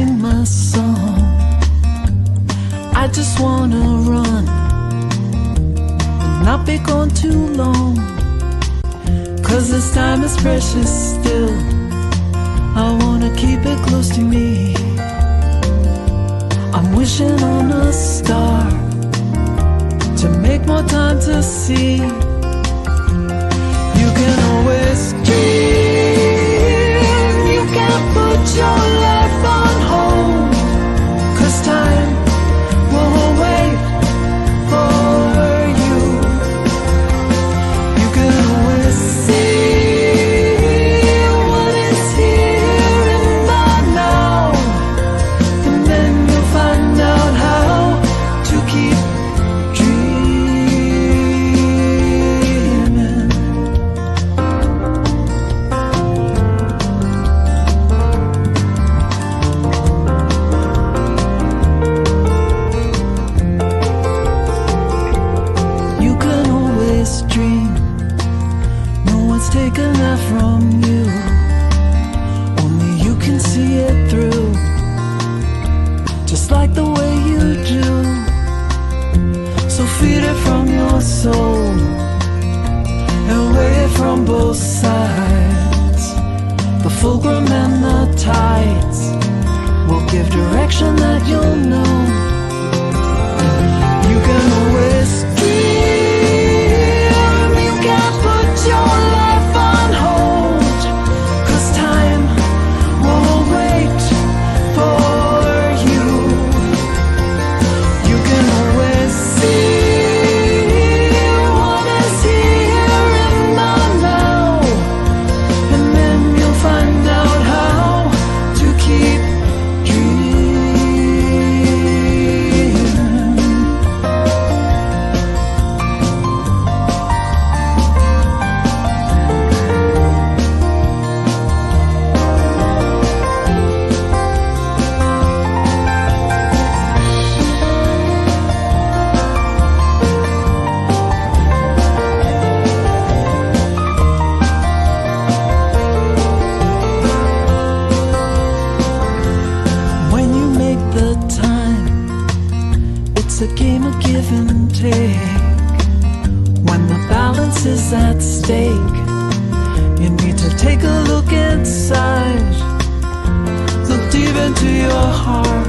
sing my song. I just wanna run and not be gone too long, 'cause this time is precious still. I wanna keep it close to me. I'm wishing on a star to make more time to see. You can always dream. You can't put your life on hold, 'cause time won't wait for you. You can always see what is here in the now, and then you'll find out how to keep dreaming. You can always dream. No one's taken that from you. Only you can see it through, just like the way you do. So feed it from your soul and weigh it from both sides. The fulcrum and the tides will give direction that you'll know. You can always dream. You can't put your life on hold, 'cause time won't wait for you. You can always see what is here in the now, and then you'll find out how to keep dreaming. When you make the time, it's a game of give and take. When the balance is at stake, you need to take a look inside. Look deep into your heart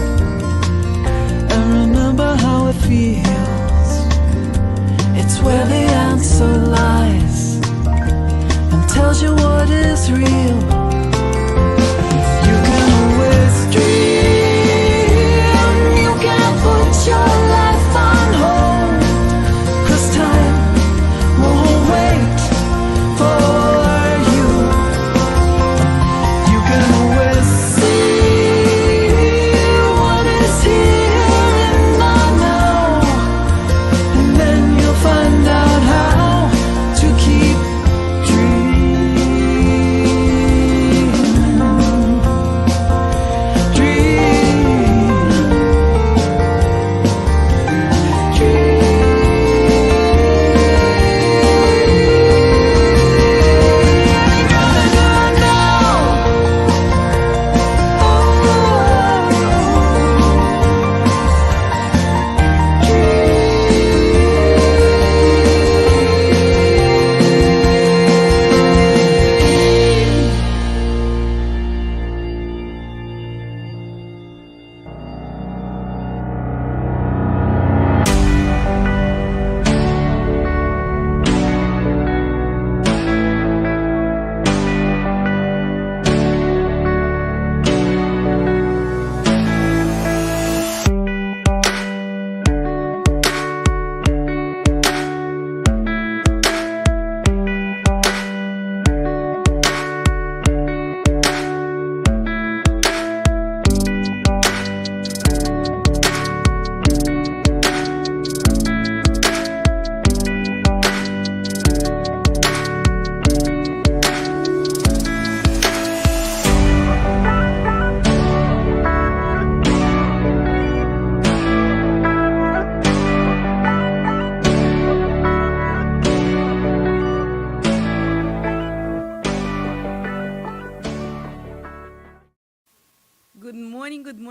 and remember how it feels. It's where the answer lies and tells you what is real. You can always dream. You can't put your life on hold, 'cause time won't wait for you. You can always see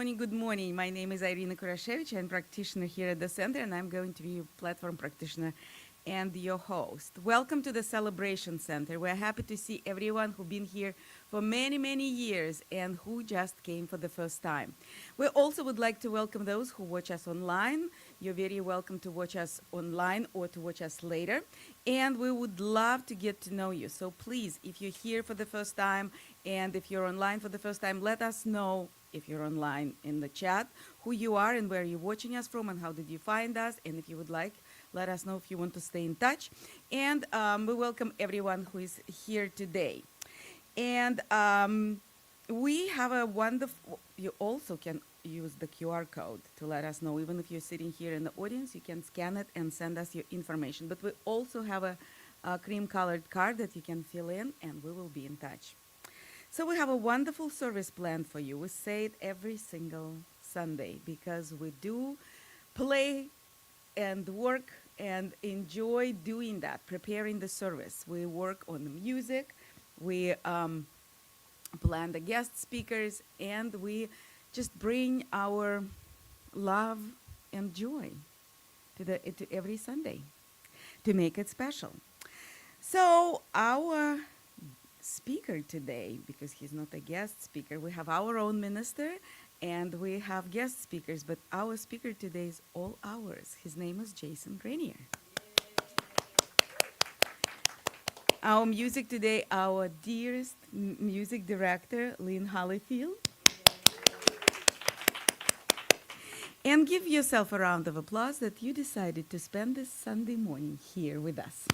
morning, good morning. My name is Irina Kurasiewicz. I'm practitioner here at the center, and I'm going to be your platform practitioner and your host. Welcome to the Celebration Center. We're happy to see everyone who's been here for many, many years and who just came for the first time. We also would like to welcome those who watch us online. You're very welcome to watch us online or to watch us later. And we would love to get to know you. So please, if you're here for the first time and if you're online for the first time, let us know if you're online in the chat who you are and where you're watching us from and how did you find us. And if you would like, let us know if you want to stay in touch. And we welcome everyone who is here today. And we have a wonderful, you also can use the QR code to let us know. Even if you're sitting here in the audience, you can scan it and send us your information. But we also have a cream-colored card that you can fill in, and we will be in touch. So we have a wonderful service planned for you. We say it every single Sunday because we do play and work and enjoy doing that, preparing the service. We work on the music, we plan the guest speakers, and we just bring our love and joy to every Sunday to make it special. So our speaker today, because he's not a guest speaker, we have our own minister and we have guest speakers, but our speaker today is all ours. His name is Jason Grenier. Our music today, our dearest music director, Lynn Hollyfield. And give yourself a round of applause that you decided to spend this Sunday morning here with us.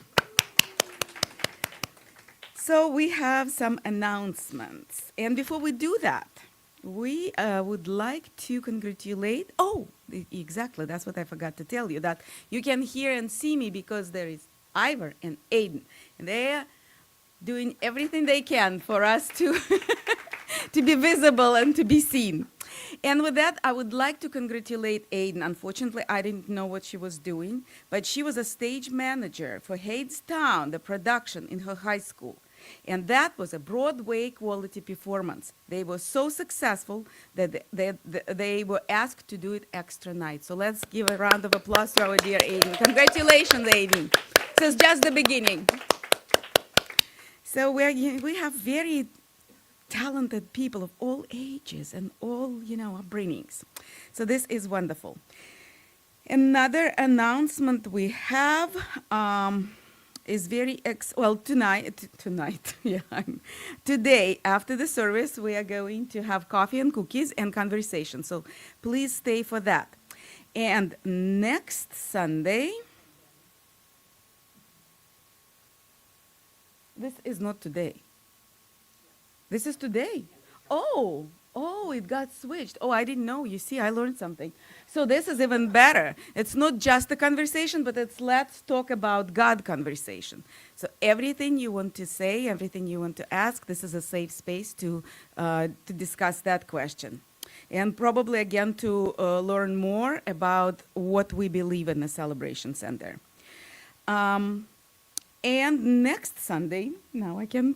So we have some announcements. And before we do that, we would like to congratulate, exactly, that's what I forgot to tell you, that you can hear and see me because there is Ivor and Aiden. And they are doing everything they can for us to, to be visible and to be seen. And with that, I would like to congratulate Aiden. Unfortunately, I didn't know what she was doing, but she was a stage manager for Hadestown, the production in her high school. And that was a Broadway quality performance. They were so successful that they were asked to do it extra night. So let's give a round of applause to our dear Aiden. Congratulations, Aiden. This is just the beginning. So we have very talented people of all ages and all, upbringings. So this is wonderful. Another announcement we have is today after the service we are going to have coffee and cookies and conversation. So please stay for that. And next Sunday, this is not today. This is today. Oh, it got switched. Oh, I didn't know. You see, I learned something. So this is even better. It's not just a conversation, but it's let's talk about God conversation. So everything you want to say, everything you want to ask, this is a safe space to discuss that question. And probably, again, to learn more about what we believe in the Celebration Center. And next Sunday, now I can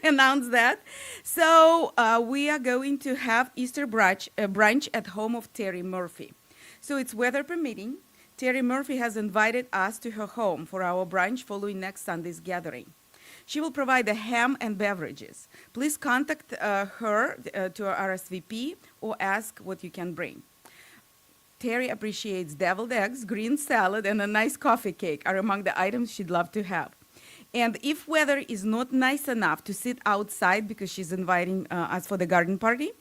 announce that. So we are going to have Easter brunch at home of Terry Murphy. So it's weather permitting. Terry Murphy has invited us to her home for our brunch following next Sunday's gathering. She will provide the ham and beverages. Please contact her to RSVP or ask what you can bring. Terry appreciates deviled eggs, green salad, and a nice coffee cake are among the items she'd love to have. And if weather is not nice enough to sit outside because she's inviting us for the garden party,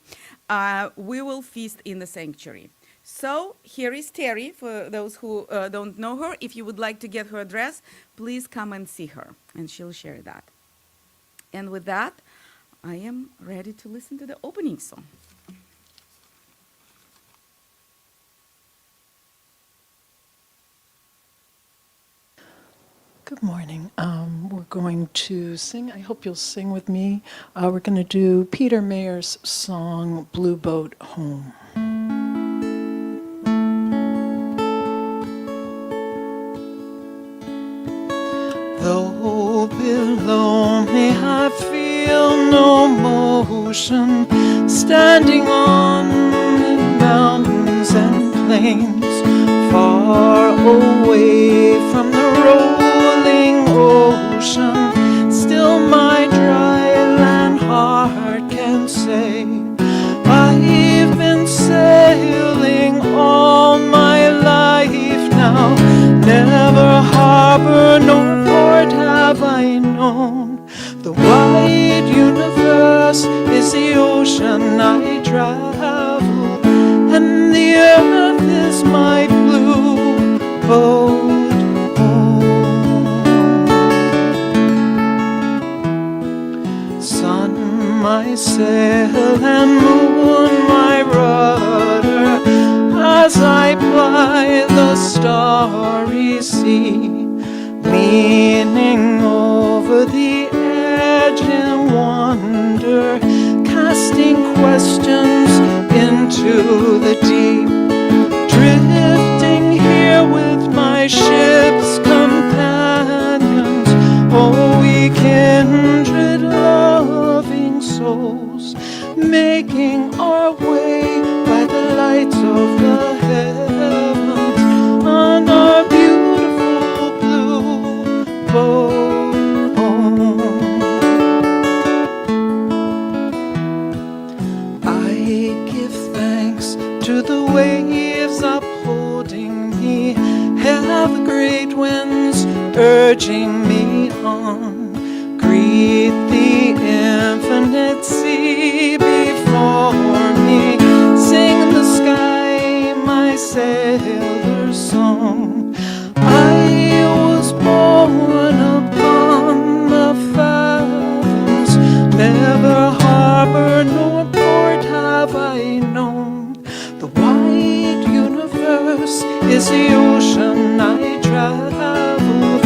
we will feast in the sanctuary. So here is Terry, for those who don't know her. If you would like to get her address, please come and see her, and she'll share that. And with that, I am ready to listen to the opening song. Good morning. We're going to sing. I hope you'll sing with me. We're going to do Peter Mayer's song, Blue Boat Home. Though below me I feel no motion, standing on plains, far away from the rolling ocean. Still my dry land heart can say, I've been sailing all my life now. Never harbor nor port have I known. The wide universe is the ocean I travel, and the earth is my blue boat home. Sun, my sail, and moon, my rudder, as I ply the starry sea, leaning over the edge in wonder, casting questions into the deep, drifting here with my ship's companions. Oh, we kindred loving souls, making our way by the lights of the heavens on our beautiful blue boat home. I give thanks to the waves upholding me, have the great winds urging me on. Greet the infinite sea before me, sing the sky my sailor's song. I was born upon the fathoms, never harbor nor port have I known. The wide universe is the ocean I travel,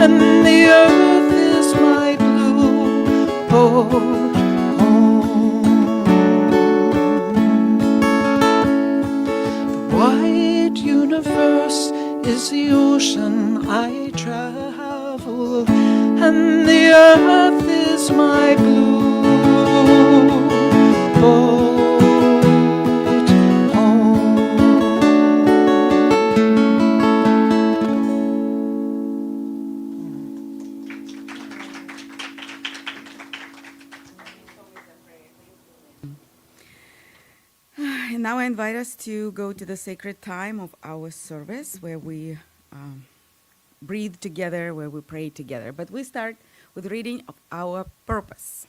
and the earth is my blue boat home. The wide universe is the ocean I travel, and the earth is my blue boat home. And now I invite us to go to the sacred time of our service where we breathe together, where we pray together. But we start with reading of our purpose.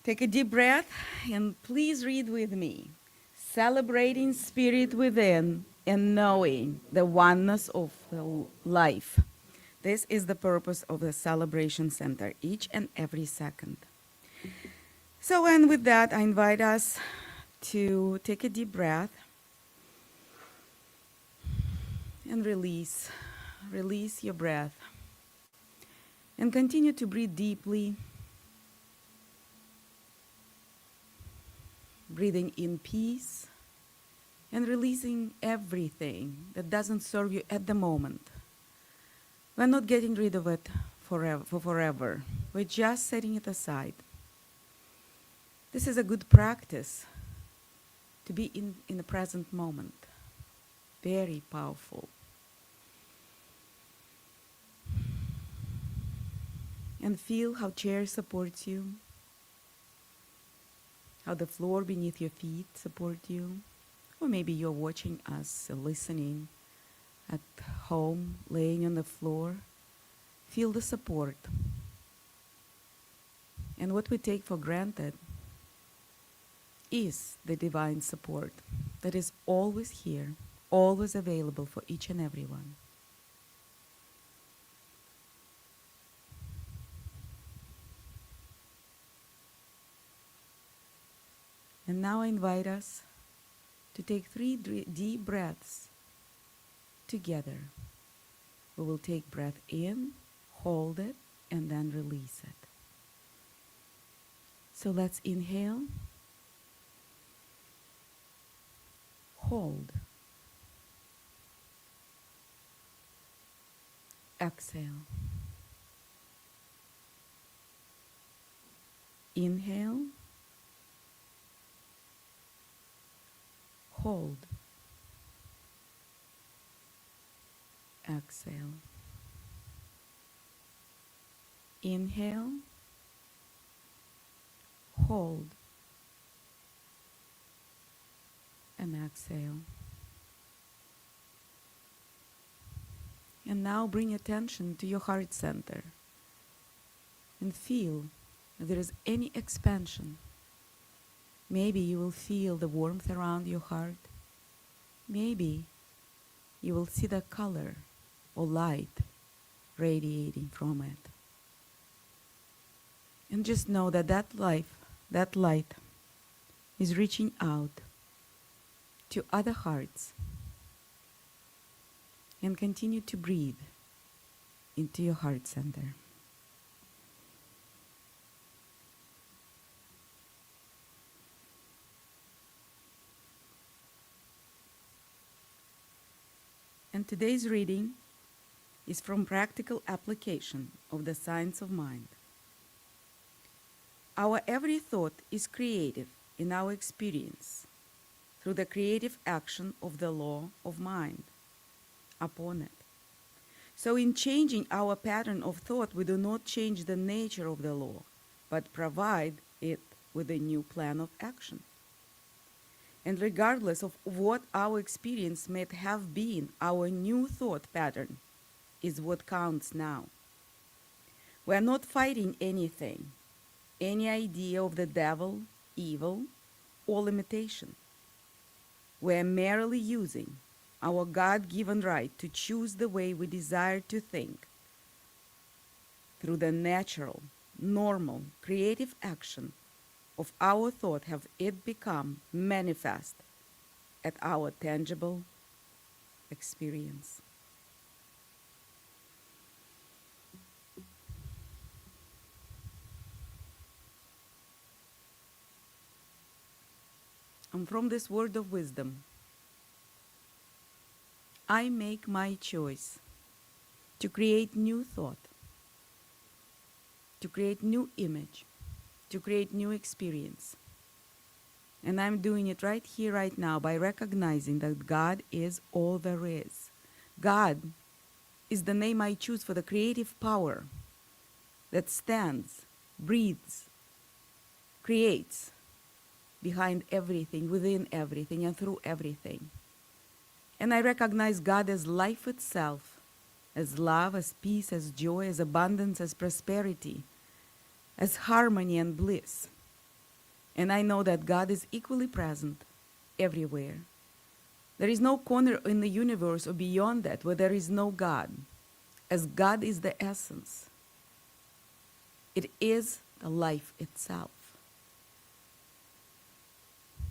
Take a deep breath and please read with me. Celebrating spirit within and knowing the oneness of the life. This is the purpose of the Celebration Center, each and every second. So, and with that, I invite us to take a deep breath and release. Release your breath. And continue to breathe deeply. Breathing in peace and releasing everything that doesn't serve you at the moment. We're not getting rid of it forever. We're just setting it aside. This is a good practice to be in the present moment. Very powerful. And feel how chair supports you, how the floor beneath your feet support you, or maybe you're watching us, listening at home, laying on the floor. Feel the support. And what we take for granted is the divine support that is always here, always available for each and every one. And now I invite us to take 3 deep breaths together. We will take breath in, hold it, and then release it. So let's inhale, hold, exhale, inhale, Hold. Exhale. Inhale. Hold. And exhale. And now bring attention to your heart center and feel if there is any expansion. Maybe you will feel the warmth around your heart. Maybe you will see the color or light radiating from it. And just know that that light is reaching out to other hearts. And continue to breathe into your heart center. And today's reading is from Practical Application of the Science of Mind. Our every thought is creative in our experience through the creative action of the law of mind upon it. So in changing our pattern of thought, we do not change the nature of the law, but provide it with a new plan of action. And regardless of what our experience may have been, our new thought pattern is what counts now. We are not fighting anything, any idea of the devil, evil, or limitation. We are merely using our God-given right to choose the way we desire to think through the natural, normal, creative action of our thought have it become manifest at our tangible experience. And from this word of wisdom, I make my choice to create new thought, to create new image, to create new experience. And I'm doing it right here, right now, by recognizing that God is all there is. God is the name I choose for the creative power that stands, breathes, creates behind everything, within everything, and through everything. And I recognize God as life itself, as love, as peace, as joy, as abundance, as prosperity, as harmony and bliss. And I know that God is equally present everywhere. There is no corner in the universe or beyond that where there is no God, as God is the essence. It is the life itself.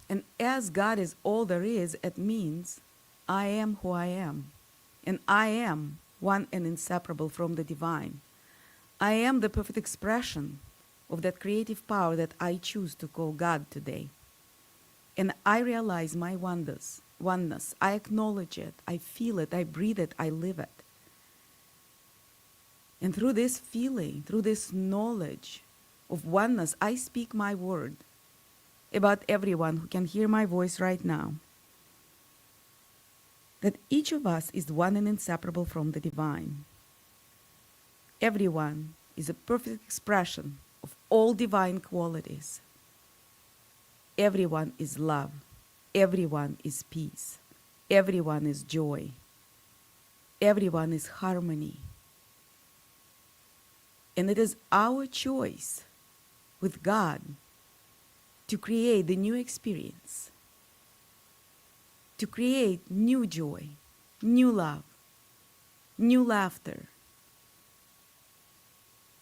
And as God is all there is, it means I am who I am. And I am one and inseparable from the divine. I am the perfect expression of that creative power that I choose to call God today. And I realize my oneness. I acknowledge it. I feel it. I breathe it. I live it. And through this feeling, through this knowledge of oneness, I speak my word about everyone who can hear my voice right now. That each of us is one and inseparable from the divine. Everyone is a perfect expression of all divine qualities. Everyone is love. Everyone is peace. Everyone is joy. Everyone is harmony. And it is our choice with God to create the new experience, to create new joy, new love, new laughter.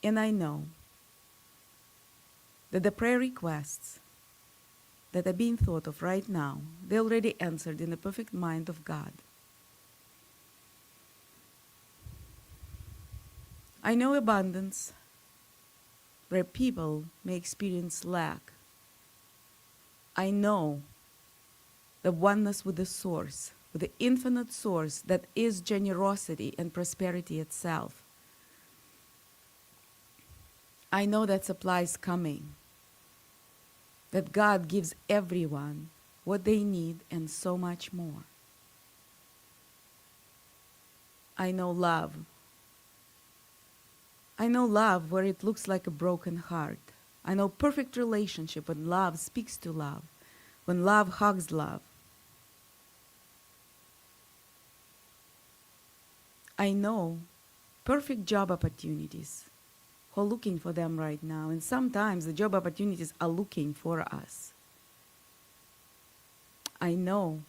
And I know that the prayer requests that are being thought of right now, they already answered in the perfect mind of God. I know abundance where people may experience lack. I know the oneness with the source, with the infinite source that is generosity and prosperity itself. I know that supply is coming, that God gives everyone what they need, and so much more. I know love. I know love where it looks like a broken heart. I know perfect relationship when love speaks to love, when love hugs love. I know perfect job opportunities who are looking for them right now, and sometimes the job opportunities are looking for us. I know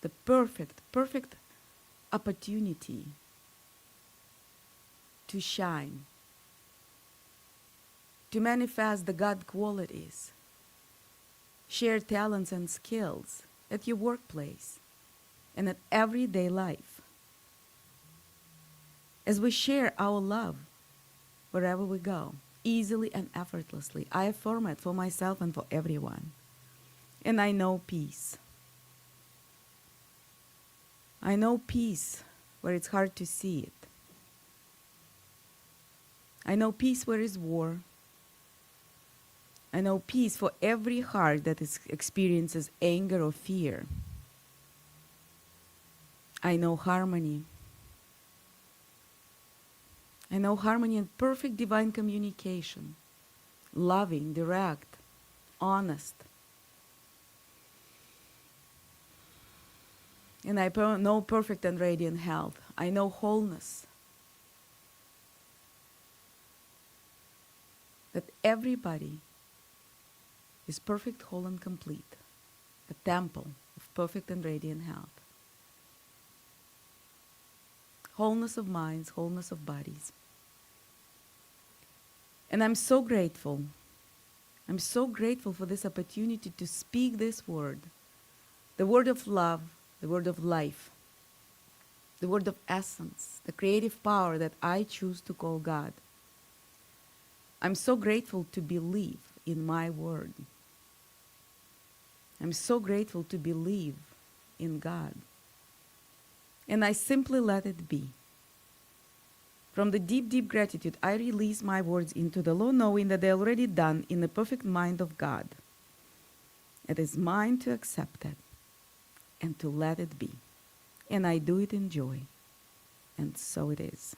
the perfect opportunity to shine, to manifest the God qualities, share talents and skills at your workplace and at everyday life. As we share our love wherever we go, easily and effortlessly, I affirm it for myself and for everyone. And I know peace. I know peace where it's hard to see it. I know peace where is war. I know peace for every heart that experiences anger or fear. I know harmony. I know harmony and perfect divine communication, loving, direct, honest. And I know perfect and radiant health. I know wholeness. That everybody is perfect, whole, and complete. A temple of perfect and radiant health. Wholeness of minds, wholeness of bodies. And I'm so grateful. I'm so grateful for this opportunity to speak this word. The word of love, the word of life, the word of essence, the creative power that I choose to call God. I'm so grateful to believe in my word. I'm so grateful to believe in God. And I simply let it be. From the deep, deep gratitude, I release my words into the law, knowing that they're already done in the perfect mind of God. It is mine to accept it and to let it be. And I do it in joy. And so it is.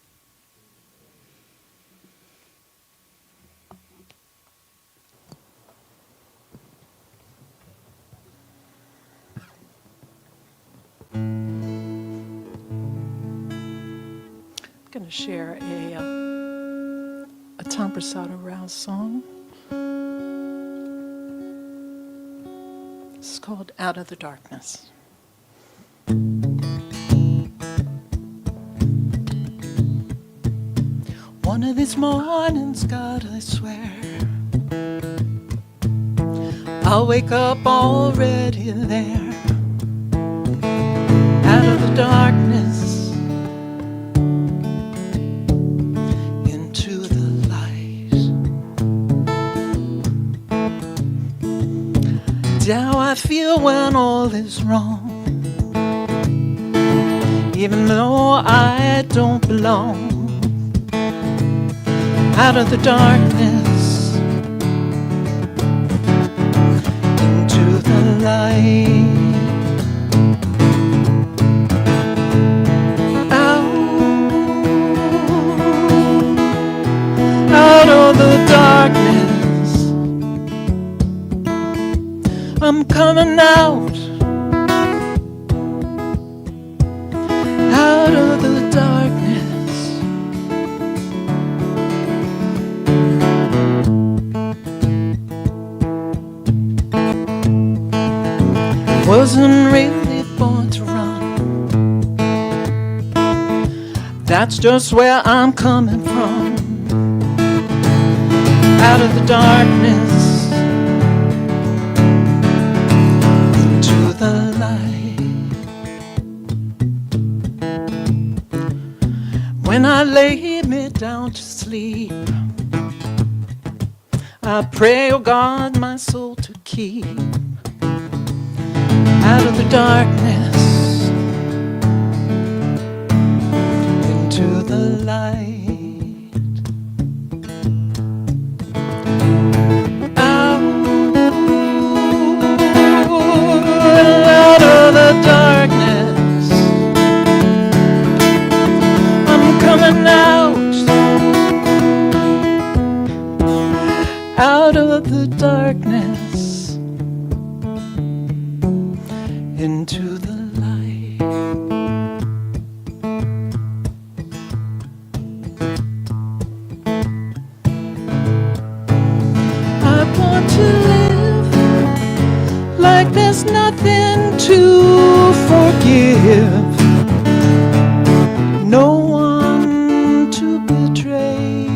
I'm going to share a Tamprasada Rouse song. It's called Out of the Darkness. One of these mornings, God, I swear, I'll wake up already there. Out of the darkness, how I feel when all is wrong, even though I don't belong. Out of the darkness into the light. Out of the darkness, I'm coming out of the darkness. Wasn't really born to run. That's just where I'm coming from. Out of the darkness the light. When I lay me down to sleep, I pray, oh God, my soul to keep out of the darkness into the light. Out darkness into the light. I want to live like there's nothing to forgive, no one to betray,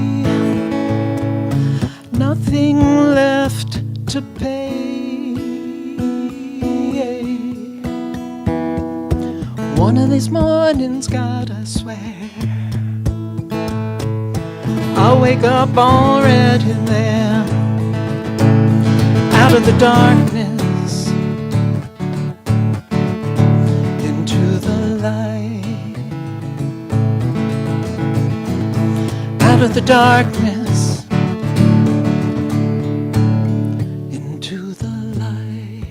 nothing left to pay. One of these mornings, God, I swear, I'll wake up already there, out of the darkness into the light, out of the darkness into the light,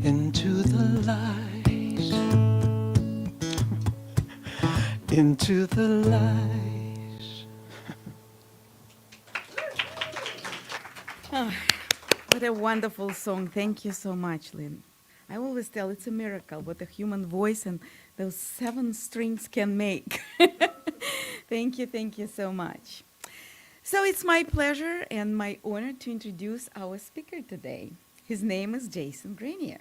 into the light, into the light. Oh, what a wonderful song. Thank you so much, Lynn. I always tell it's a miracle what a human voice and those 7 strings can make. Thank you so much. So it's my pleasure and my honor to introduce our speaker today. His name is Jason Grenier.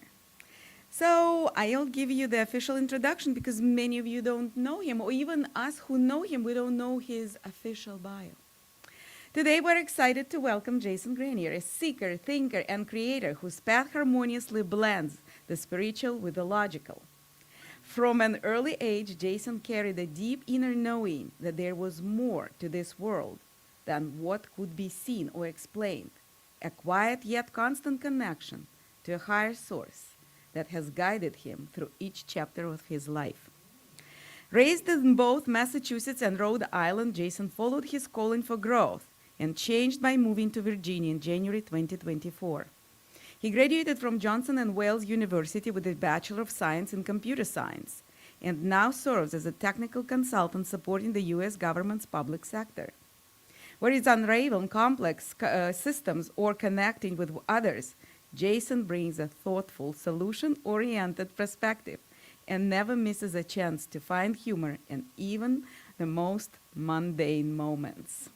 So I'll give you the official introduction because many of you don't know him, or even us who know him, we don't know his official bio. Today we're excited to welcome Jason Grenier, a seeker, thinker, and creator whose path harmoniously blends the spiritual with the logical. From an early age, Jason carried a deep inner knowing that there was more to this world than what could be seen or explained, a quiet yet constant connection to a higher source that has guided him through each chapter of his life. Raised in both Massachusetts and Rhode Island, Jason followed his calling for growth and changed by moving to Virginia in January 2024. He graduated from Johnson & Wales University with a Bachelor of Science in Computer Science and now serves as a technical consultant supporting the U.S. government's public sector. Whether it's unraveling complex systems or connecting with others, Jason brings a thoughtful, solution-oriented perspective and never misses a chance to find humor in even the most mundane moments.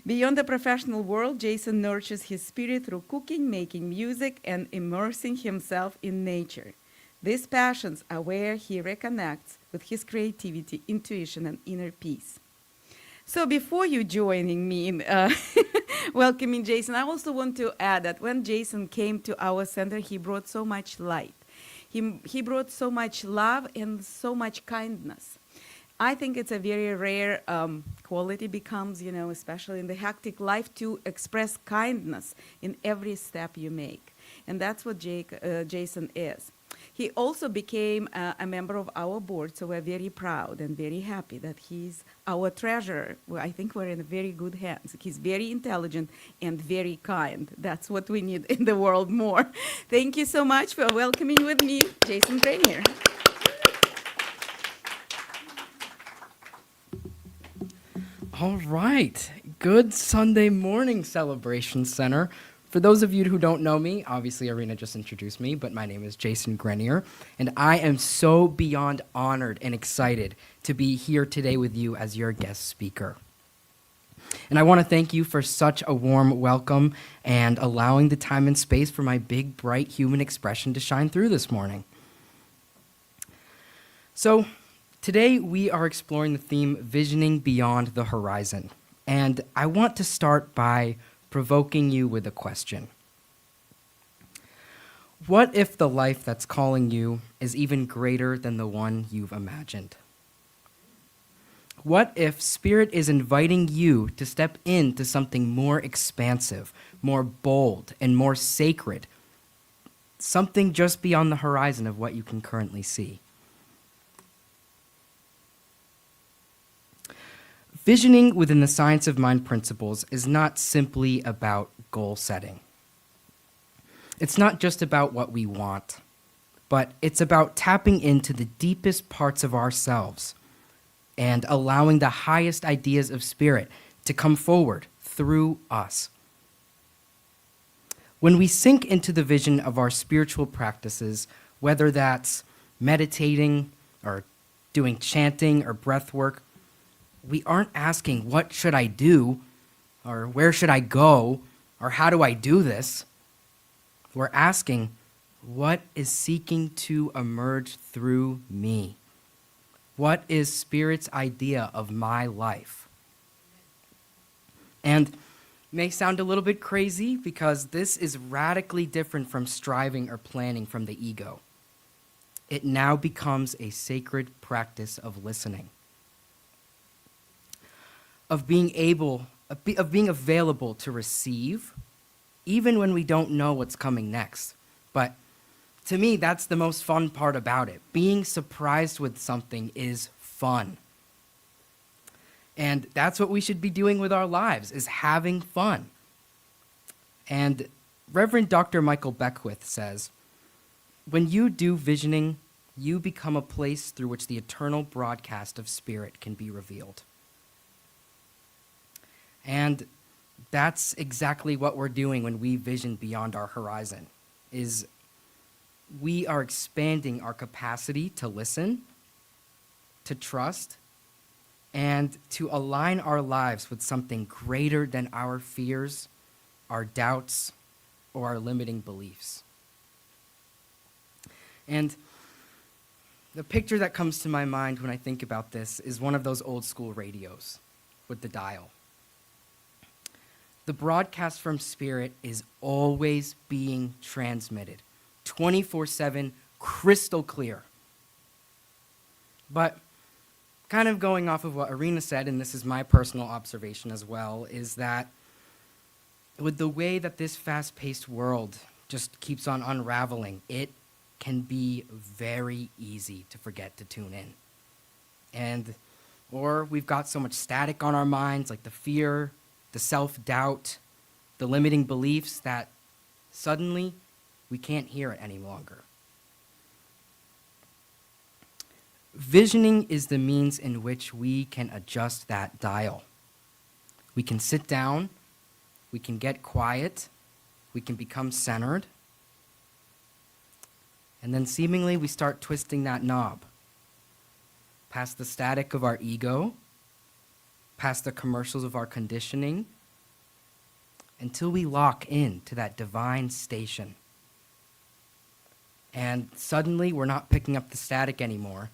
Beyond the professional world, Jason nurtures his spirit through cooking, making music, and immersing himself in nature. These passions are where he reconnects with his creativity, intuition, and inner peace. So before you joining me in welcoming Jason, I also want to add that when Jason came to our center, he brought so much light. He brought so much love and so much kindness. I think it's a very rare quality becomes, especially in the hectic life, to express kindness in every step you make. And that's what Jason is. He also became a member of our board, so we're very proud and very happy that he's our treasurer. Well, I think we're in very good hands. He's very intelligent and very kind. That's what we need in the world more. Thank you so much for welcoming with me, Jason Grenier. All right. Good Sunday morning, Celebration Center. For those of you who don't know me, obviously Irina just introduced me, but my name is Jason Grenier, and I am so beyond honored and excited to be here today with you as your guest speaker. And I want to thank you for such a warm welcome and allowing the time and space for my big, bright human expression to shine through this morning. So, today we are exploring the theme Visioning Beyond the Horizon, and I want to start by provoking you with a question. What if the life that's calling you is even greater than the one you've imagined? What if Spirit is inviting you to step into something more expansive, more bold, and more sacred, something just beyond the horizon of what you can currently see? Visioning within the Science of Mind principles is not simply about goal setting. It's not just about what we want, but it's about tapping into the deepest parts of ourselves and allowing the highest ideas of spirit to come forward through us. When we sink into the vision of our spiritual practices, whether that's meditating or doing chanting or breath work, we aren't asking, what should I do? Or where should I go? Or how do I do this? We're asking, what is seeking to emerge through me? What is Spirit's idea of my life? And may sound a little bit crazy because this is radically different from striving or planning from the ego. It now becomes a sacred practice of listening, of being available to receive, even when we don't know what's coming next. But to me, that's the most fun part about it. Being surprised with something is fun. And that's what we should be doing with our lives, is having fun. And Reverend Dr. Michael Beckwith says, when you do visioning, you become a place through which the eternal broadcast of Spirit can be revealed. And that's exactly what we're doing when we vision beyond our horizon, is we are expanding our capacity to listen, to trust, and to align our lives with something greater than our fears, our doubts, or our limiting beliefs. And the picture that comes to my mind when I think about this is one of those old school radios with the dial. The broadcast from Spirit is always being transmitted, 24/7, crystal clear. But kind of going off of what Irina said, and this is my personal observation as well, is that with the way that this fast-paced world just keeps on unraveling, it can be very easy to forget to tune in. Or we've got so much static on our minds, like the fear, the self-doubt, the limiting beliefs, that suddenly we can't hear it any longer. Visioning is the means in which we can adjust that dial. We can sit down, we can get quiet, we can become centered, and then seemingly we start twisting that knob past the static of our ego, past the commercials of our conditioning, until we lock in to that divine station. And suddenly we're not picking up the static anymore,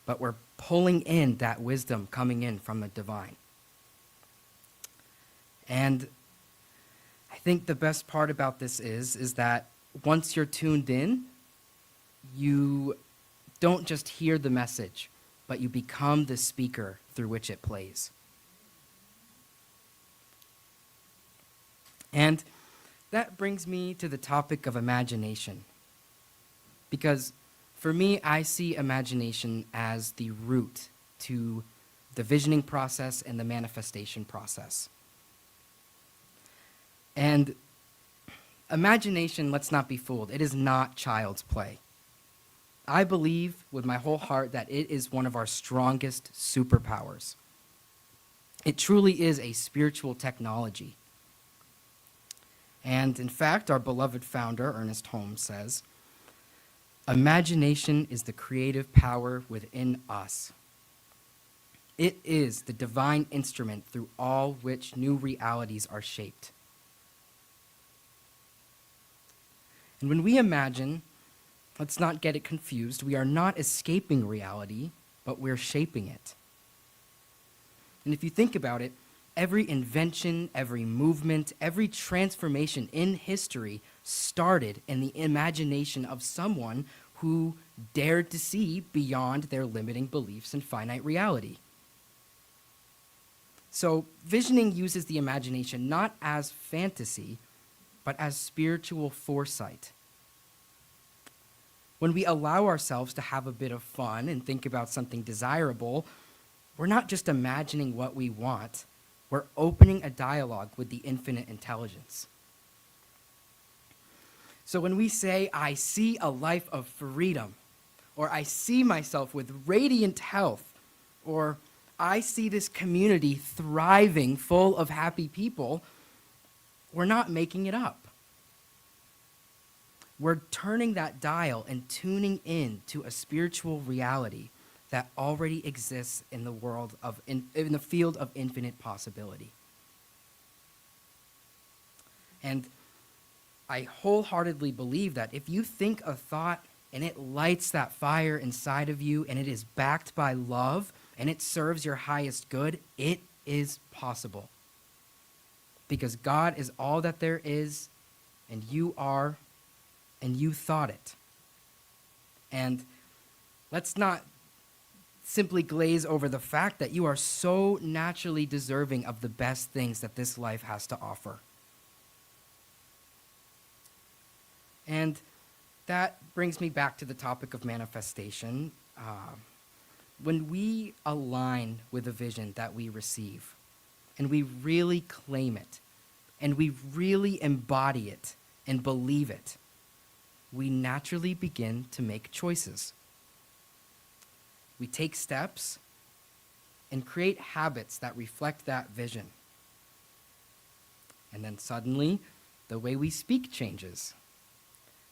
but we're pulling in that wisdom coming in from the divine. And I think the best part about this is that once you're tuned in, you don't just hear the message, but you become the speaker through which it plays. And that brings me to the topic of imagination. Because for me, I see imagination as the root to the visioning process and the manifestation process. And imagination, let's not be fooled, it is not child's play. I believe with my whole heart that it is one of our strongest superpowers. It truly is a spiritual technology. And in fact, our beloved founder, Ernest Holmes, says, imagination is the creative power within us. It is the divine instrument through all which new realities are shaped. And when we imagine, let's not get it confused, we are not escaping reality, but we're shaping it. And if you think about it, every invention, every movement, every transformation in history started in the imagination of someone who dared to see beyond their limiting beliefs and finite reality. So visioning uses the imagination not as fantasy, but as spiritual foresight. When we allow ourselves to have a bit of fun and think about something desirable, we're not just imagining what we want, we're opening a dialogue with the infinite intelligence. So when we say, I see a life of freedom, or I see myself with radiant health, or I see this community thriving, full of happy people, we're not making it up. We're turning that dial and tuning in to a spiritual reality that already exists in the world of, in the field of infinite possibility. And I wholeheartedly believe that if you think a thought and it lights that fire inside of you and it is backed by love and it serves your highest good, it is possible. Because God is all that there is, and you are, and you thought it. And let's not simply glaze over the fact that you are so naturally deserving of the best things that this life has to offer. And that brings me back to the topic of manifestation. When we align with a vision that we receive, and we really claim it, and we really embody it and believe it, we naturally begin to make choices. We take steps and create habits that reflect that vision. And then suddenly, the way we speak changes.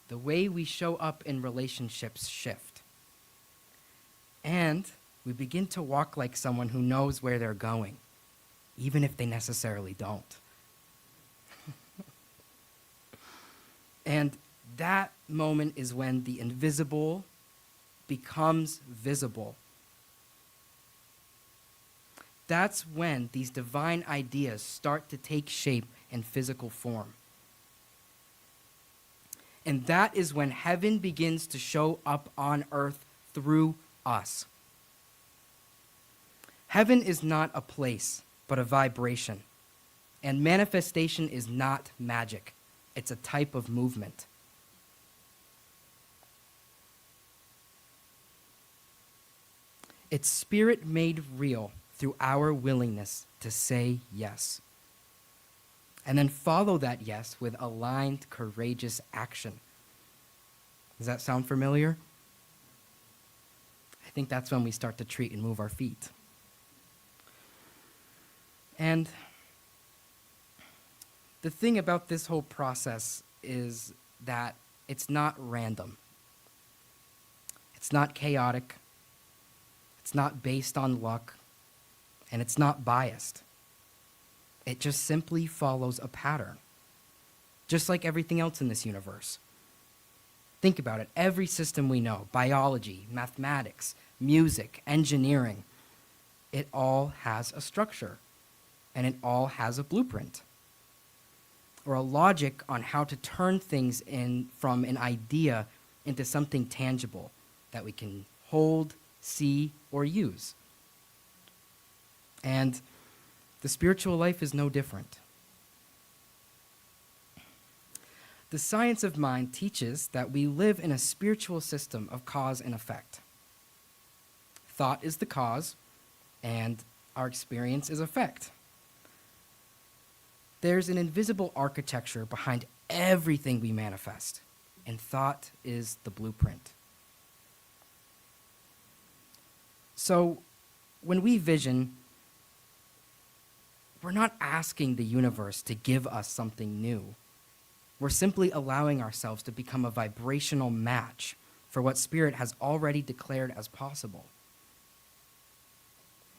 The way we show up in relationships shift. And we begin to walk like someone who knows where they're going, even if they necessarily don't. And that moment is when the invisible becomes visible. That's when these divine ideas start to take shape in physical form. And that is when heaven begins to show up on earth through us. Heaven is not a place, but a vibration. And manifestation is not magic. It's a type of movement. It's spirit made real through our willingness to say yes. And then follow that yes with aligned, courageous action. Does that sound familiar? I think that's when we start to treat and move our feet. And the thing about this whole process is that it's not random. It's not chaotic. It's not based on luck. And it's not biased. It just simply follows a pattern, just like everything else in this universe. Think about it. Every system we know, biology, mathematics, music, engineering, it all has a structure, and it all has a blueprint, or a logic on how to turn things in from an idea into something tangible that we can hold, see, or use. And the spiritual life is no different. The science of mind teaches that we live in a spiritual system of cause and effect. Thought is the cause, and our experience is effect. There's an invisible architecture behind everything we manifest, and thought is the blueprint. So, when we vision, we're not asking the universe to give us something new. We're simply allowing ourselves to become a vibrational match for what Spirit has already declared as possible.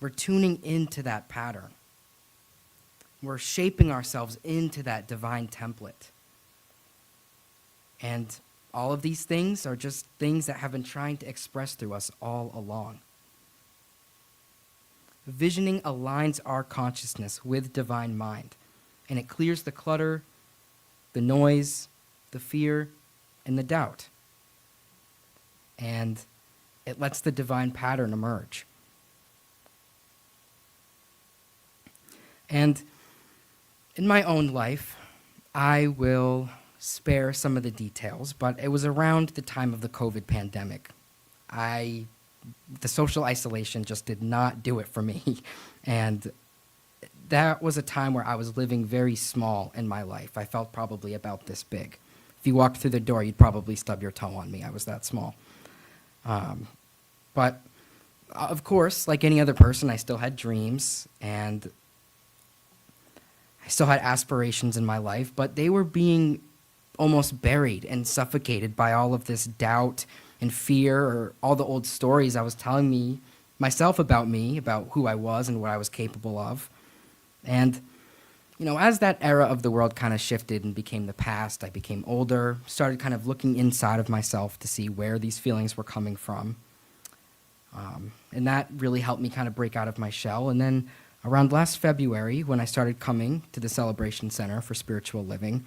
We're tuning into that pattern. We're shaping ourselves into that divine template. And all of these things are just things that have been trying to express through us all along. Visioning aligns our consciousness with divine mind, and it clears the clutter, the noise, the fear, and the doubt. And it lets the divine pattern emerge. And in my own life, I will spare some of the details, but it was around the time of the COVID pandemic. The social isolation just did not do it for me. And that was a time where I was living very small in my life. I felt probably about this big. If you walked through the door, you'd probably stub your toe on me. I was that small. But of course, like any other person, I still had dreams and I still had aspirations in my life, but they were being almost buried and suffocated by all of this doubt and fear, or all the old stories I was telling myself about me, about who I was and what I was capable of. And, you know, as that era of the world kind of shifted and became the past, I became older, started kind of looking inside of myself to see where these feelings were coming from. And that really helped me kind of break out of my shell. And then around last February, when I started coming to the Celebration Center for Spiritual Living,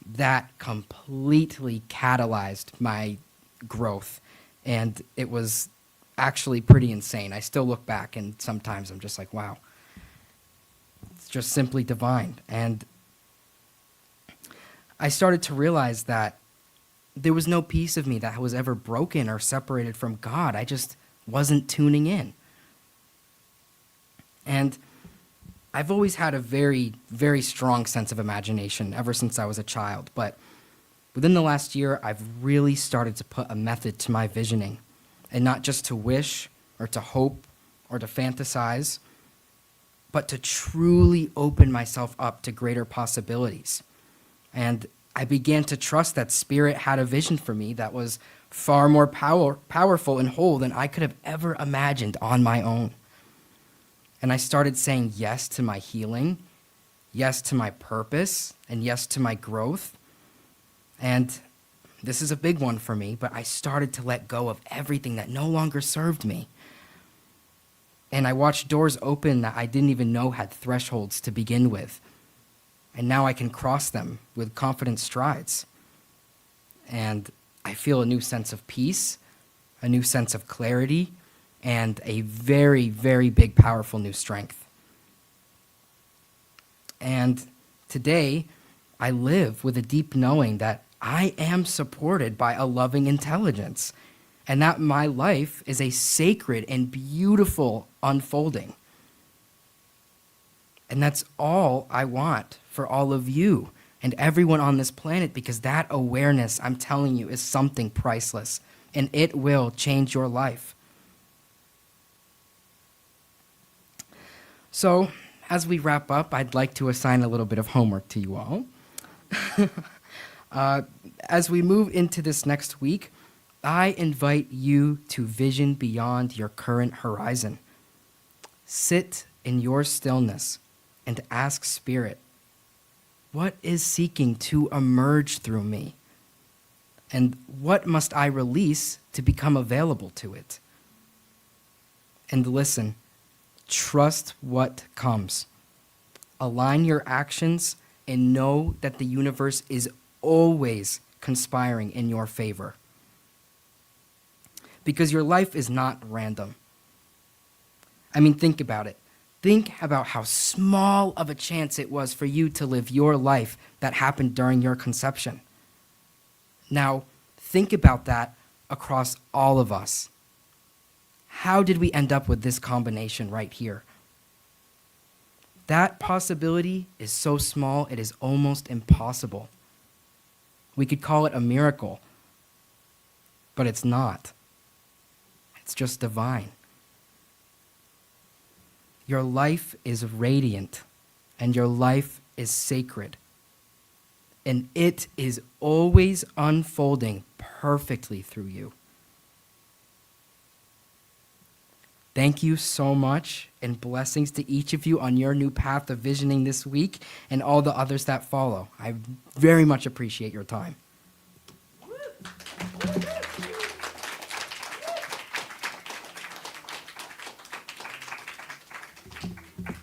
that completely catalyzed my growth. And it was actually pretty insane. I still look back and sometimes I'm just like, wow, it's just simply divine. And I started to realize that there was no piece of me that was ever broken or separated from God. I just wasn't tuning in. And I've always had a very, very strong sense of imagination ever since I was a child. But within the last year, I've really started to put a method to my visioning, and not just to wish or to hope or to fantasize, but to truly open myself up to greater possibilities. And I began to trust that Spirit had a vision for me that was far more powerful and whole than I could have ever imagined on my own. And I started saying yes to my healing, yes to my purpose, and yes to my growth. And this is a big one for me, but I started to let go of everything that no longer served me. And I watched doors open that I didn't even know had thresholds to begin with. And now I can cross them with confident strides. And I feel a new sense of peace, a new sense of clarity, and a very, very big, powerful new strength. And today, I live with a deep knowing that I am supported by a loving intelligence, and that my life is a sacred and beautiful unfolding. And that's all I want for all of you and everyone on this planet, because that awareness, I'm telling you, is something priceless, and it will change your life. So, as we wrap up, I'd like to assign a little bit of homework to you all. As we move into this next week, I invite you to vision beyond your current horizon. Sit in your stillness and ask Spirit, what is seeking to emerge through me? And what must I release to become available to it? And listen, trust what comes. Align your actions and know that the universe is always conspiring in your favor. Because your life is not random. I mean, think about it. Think about how small of a chance it was for you to live your life that happened during your conception. Now, think about that across all of us. How did we end up with this combination right here? That possibility is so small, it is almost impossible. We could call it a miracle, but it's not. It's just divine. Your life is radiant, and your life is sacred. And it is always unfolding perfectly through you. Thank you so much, and blessings to each of you on your new path of visioning this week and all the others that follow. I very much appreciate your time.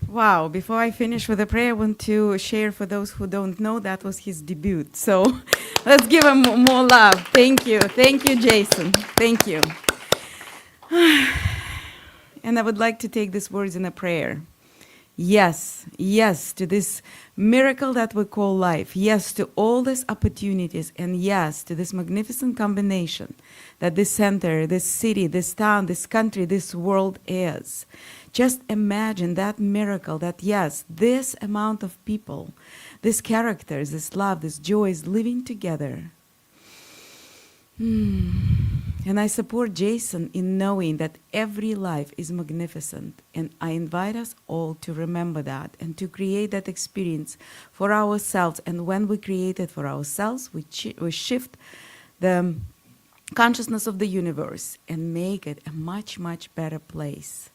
Wow, before I finish with the prayer, I want to share for those who don't know, that was his debut. So let's give him more love. Thank you. Thank you, Jason. Thank you. And I would like to take these words in a prayer. Yes, yes to this miracle that we call life. Yes to all these opportunities. And yes to this magnificent combination that this center, this city, this town, this country, this world is. Just imagine that miracle that, yes, this amount of people, these characters, this love, this joy is living together. And I support Jason in knowing that every life is magnificent. And I invite us all to remember that and to create that experience for ourselves. And when we create it for ourselves, we shift the consciousness of the universe and make it a much, much better place.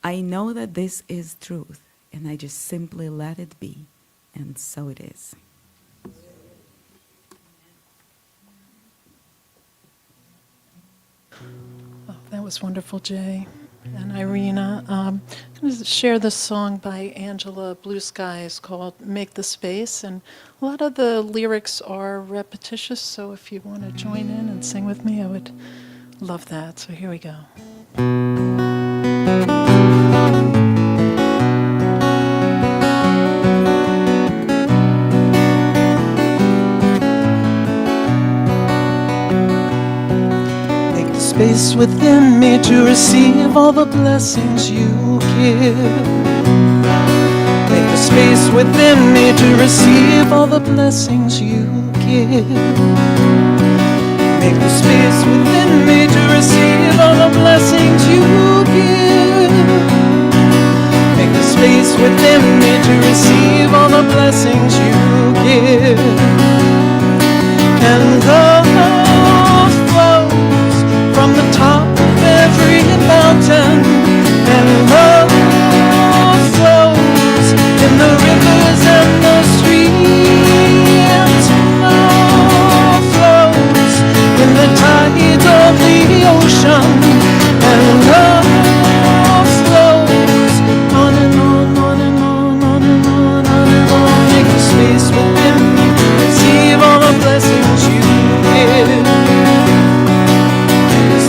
I know that this is truth, and I just simply let it be. And so it is. Oh, that was wonderful, Jay and Irina. I'm going to share this song by Angela Blue Skies called Make the Space. And a lot of the lyrics are repetitious, so if you want to join in and sing with me, I would love that. So here we go. Space within me to receive all the blessings you give. Make the space within me to receive all the blessings you give. Make the space within me to receive all the blessings you give. Make the space within me to receive all the blessings you give. And love flows from the top of every mountain, and love flows in the rivers and the streams. Love flows in the tides of the ocean, and love flows on and on, on and on, on and on, on and on. Make the space within me receive all the blessings you give.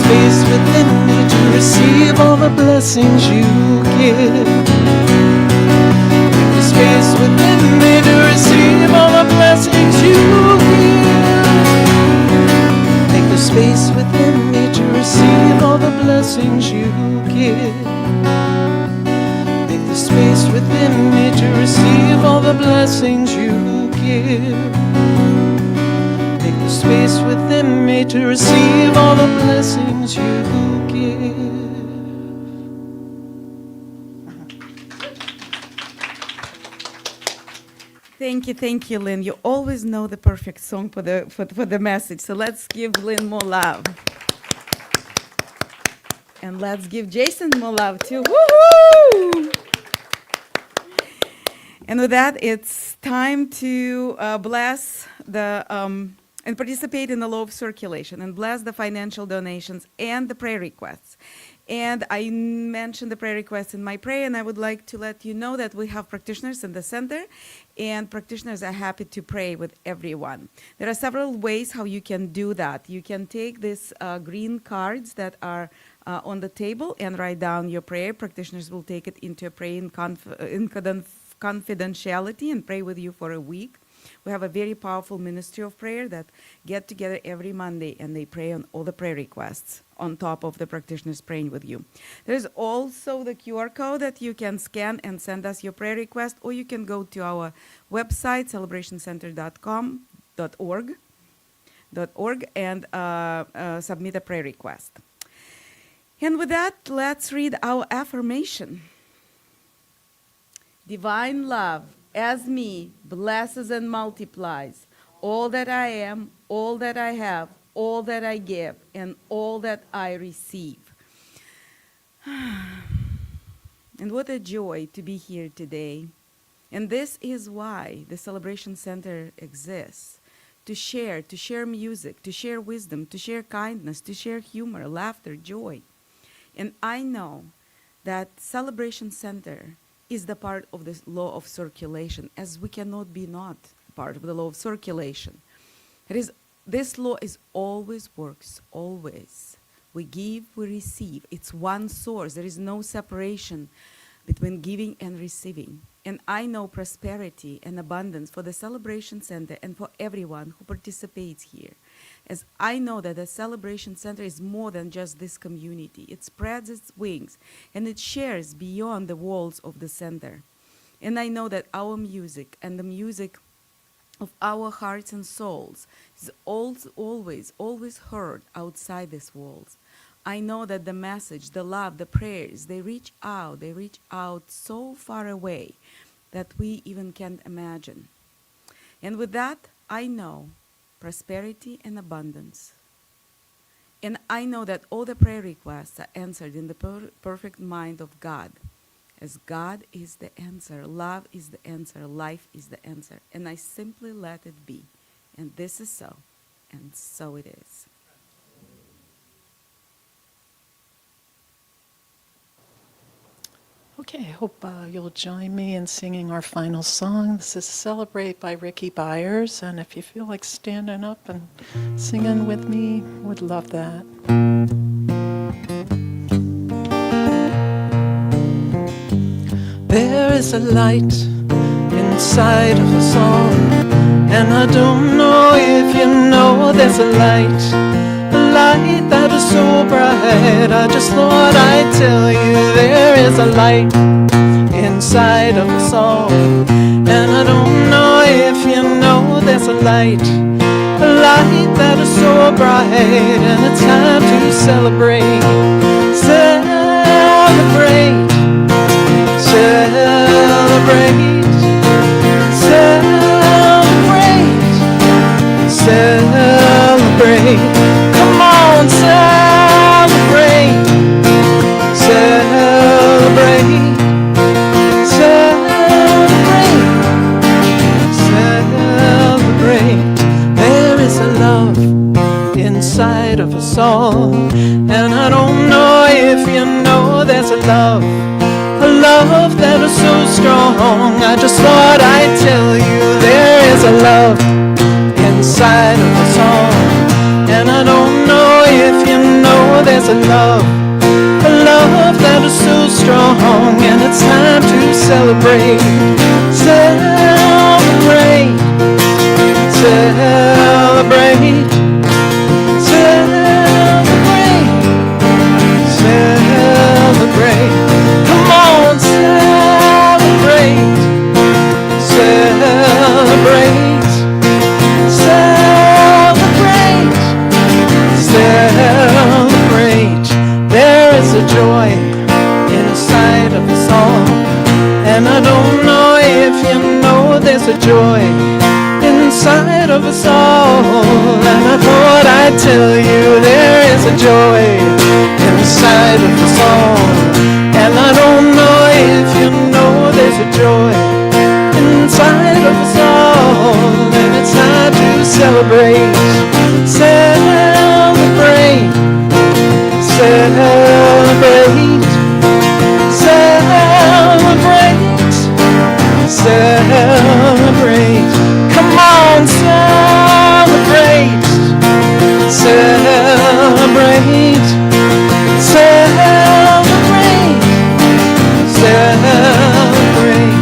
Space within me to receive all the blessings you give. Make the space within me to receive all the blessings you give. Make the space within me to receive all the blessings you give. Make the space within me to receive all the blessings you give. Make the space within me to receive all the blessings you give. Thank you, Lynn. You always know the perfect song for the message. So let's give Lynn more love. And let's give Jason more love too. Woohoo! And with that, it's time to bless the and participate in the law of circulation and bless the financial donations and the prayer requests. And I mentioned the prayer requests in my prayer, and I would like to let you know that we have practitioners in the center, and practitioners are happy to pray with everyone. There are several ways how you can do that. You can take these green cards that are on the table and write down your prayer. Practitioners will take it into a prayer in confidentiality and pray with you for a week. We have a very powerful ministry of prayer that get together every Monday, and they pray on all the prayer requests on top of the practitioners praying with you. There's also the QR code that you can scan and send us your prayer request, or you can go to our website, celebrationcenter.org, and submit a prayer request. And with that, let's read our affirmation. Divine love, as me, blesses and multiplies all that I am, all that I have, all that I give, and all that I receive. And what a joy to be here today. And this is why the Celebration Center exists. To share music, to share wisdom, to share kindness, to share humor, laughter, joy. And I know that Celebration Center is the part of this law of circulation, as we cannot be not part of the law of circulation. This law is always works, always. We give, we receive. It's one source. There is no separation between giving and receiving. And I know prosperity and abundance for the Celebration Center and for everyone who participates here. As I know that the Celebration Center is more than just this community. It spreads its wings and it shares beyond the walls of the center. And I know that our music and the music of our hearts and souls is always heard outside these walls. I know that the message, the love, the prayers, they reach out so far away that we even can't imagine. And with that, I know prosperity and abundance. And I know that all the prayer requests are answered in the perfect mind of God. As God is the answer, love is the answer, life is the answer. And I simply let it be. And this is so, and so it is. Okay, I hope you'll join me in singing our final song. This is Celebrate by Ricky Byers, and if you feel like standing up and singing with me, would love that. There is a light inside of us all, and I don't know if you know there's a light that is so bright. I just thought I'd tell you there is a light inside of us all, and I don't know if you know there's a light that is so bright, and it's time to celebrate, celebrate, celebrate, celebrate, celebrate. Come on, celebrate, celebrate, celebrate, celebrate. There is a love inside of us all, and I don't know if you know there's a love that is so strong. I just thought I'd tell you there is a love inside of us all, and I don't know if you know there's a love that is so strong, and it's time to celebrate, celebrate, celebrate, celebrate, celebrate. Come on, celebrate, celebrate, celebrate, celebrate. There is a joy inside of us all, and I don't know if you know there's a joy inside of us all, and I thought I'd tell you there is a joy inside of us all, and I don't know if you know there's a joy inside of us all, and it's time to celebrate, celebrate, celebrate, celebrate, celebrate. Come on, celebrate, celebrate, celebrate, celebrate,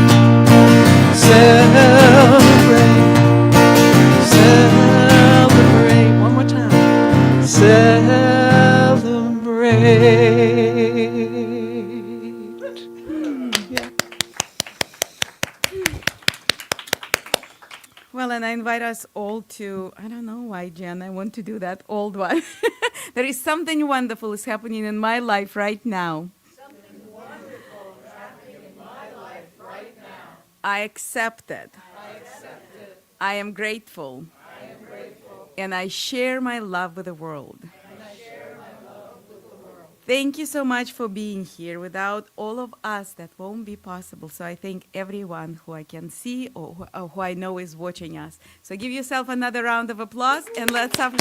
celebrate, celebrate. One more time. Celebrate. Yeah. Well, and I invite us all to, I don't know why, Jen, I want to do that old one. There is something wonderful is happening in my life right now. Something wonderful is happening in my life right now. I accept it. I am grateful. And I share my love with the world. Thank you so much for being here. Without all of us, that won't be possible. So I thank everyone who I can see or who I know is watching us. So give yourself another round of applause, and let's have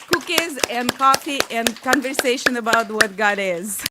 cookies and coffee and conversation about what God is.